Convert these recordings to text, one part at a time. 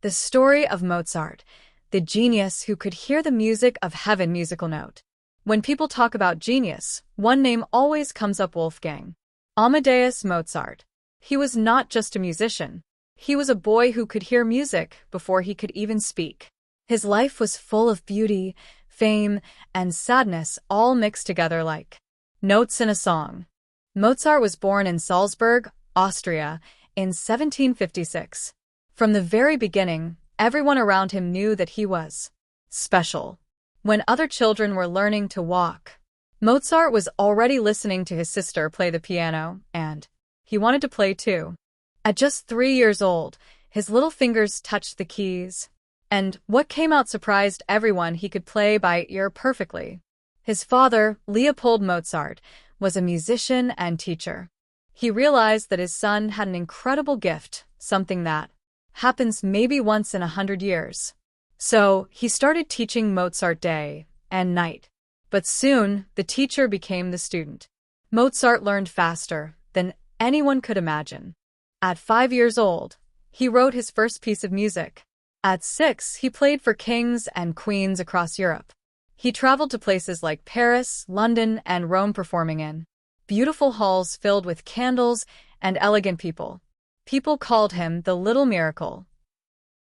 The story of Mozart, the genius who could hear the music of heaven. Musical note. When people talk about genius, one name always comes up: Wolfgang Amadeus Mozart. He was not just a musician. He was a boy who could hear music before he could even speak. His life was full of beauty, fame, and sadness, all mixed together like notes in a song. Mozart was born in Salzburg, Austria, in 1756. From the very beginning, everyone around him knew that he was special. When other children were learning to walk, Mozart was already listening to his sister play the piano, and he wanted to play too. At just 3 years old, his little fingers touched the keys, and what came out surprised everyone: he could play by ear perfectly. His father, Leopold Mozart, was a musician and teacher. He realized that his son had an incredible gift, something that happens maybe once in 100 years. So he started teaching Mozart day and night. But soon, the teacher became the student. Mozart learned faster than anyone could imagine. At 5 years old, he wrote his first piece of music. At 6, he played for kings and queens across Europe. He traveled to places like Paris, London, and Rome, performing in beautiful halls filled with candles and elegant people. People called him the Little Miracle.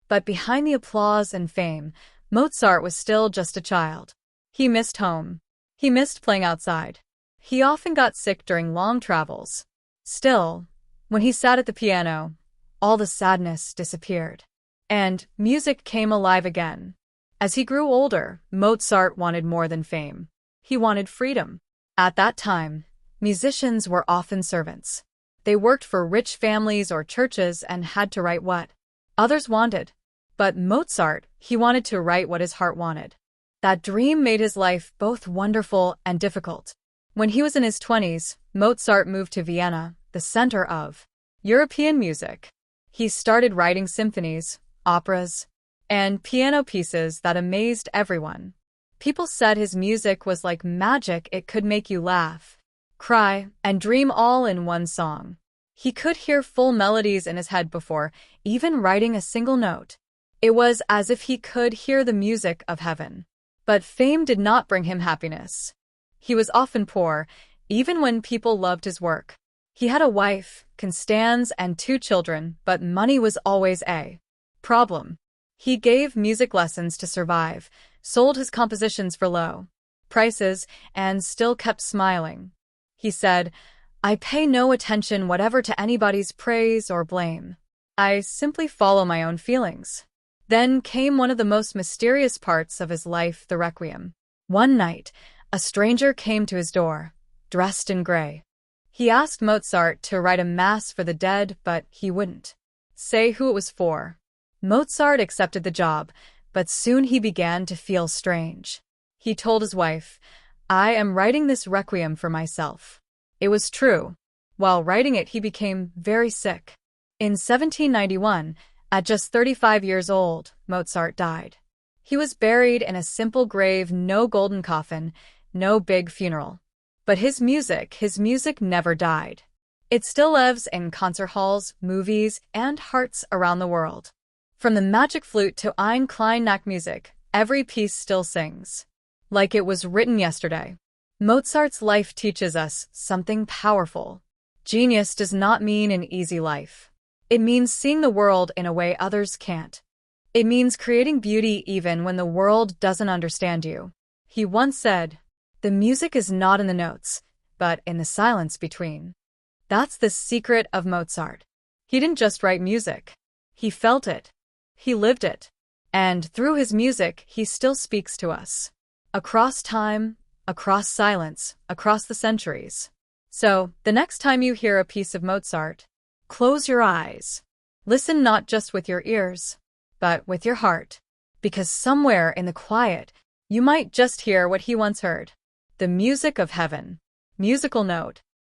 But behind the applause and fame, Mozart was still just a child. He missed home. He missed playing outside. He often got sick during long travels. Still, when he sat at the piano, all the sadness disappeared, and music came alive again. As he grew older, Mozart wanted more than fame. He wanted freedom. At that time, musicians were often servants. They worked for rich families or churches and had to write what others wanted. But Mozart, he wanted to write what his heart wanted. That dream made his life both wonderful and difficult. When he was in his 20s, Mozart moved to Vienna, the center of European music. He started writing symphonies, operas, and piano pieces that amazed everyone. People said his music was like magic. It could make you laugh, cry, and dream all in one song. He could hear full melodies in his head before even writing a single note. It was as if he could hear the music of heaven. But fame did not bring him happiness. He was often poor, even when people loved his work. He had a wife, Constance, and 2 children, but money was always a problem. He gave music lessons to survive, sold his compositions for low prices, and still kept smiling. He said, "I pay no attention whatever to anybody's praise or blame. I simply follow my own feelings." Then came one of the most mysterious parts of his life: the Requiem. One night, a stranger came to his door, dressed in gray. He asked Mozart to write a mass for the dead, but he wouldn't say who it was for. Mozart accepted the job, but soon he began to feel strange. He told his wife, "I am writing this Requiem for myself." It was true. While writing it, he became very sick. In 1791, at just 35 years old, Mozart died. He was buried in a simple grave, no golden coffin, no big funeral. But his music never died. It still lives in concert halls, movies, and hearts around the world. From the Magic Flute to Ein klein Nachtmusik, every piece still sings like it was written yesterday. Mozart's life teaches us something powerful. Genius does not mean an easy life. It means seeing the world in a way others can't. It means creating beauty even when the world doesn't understand you. He once said, "The music is not in the notes, but in the silence between." That's the secret of Mozart. He didn't just write music. He felt it. He lived it. And through his music, he still speaks to us. Across time, across silence, across the centuries. So, the next time you hear a piece of Mozart, close your eyes. Listen not just with your ears, but with your heart. Because somewhere in the quiet, you might just hear what he once heard. The music of heaven. Musical note.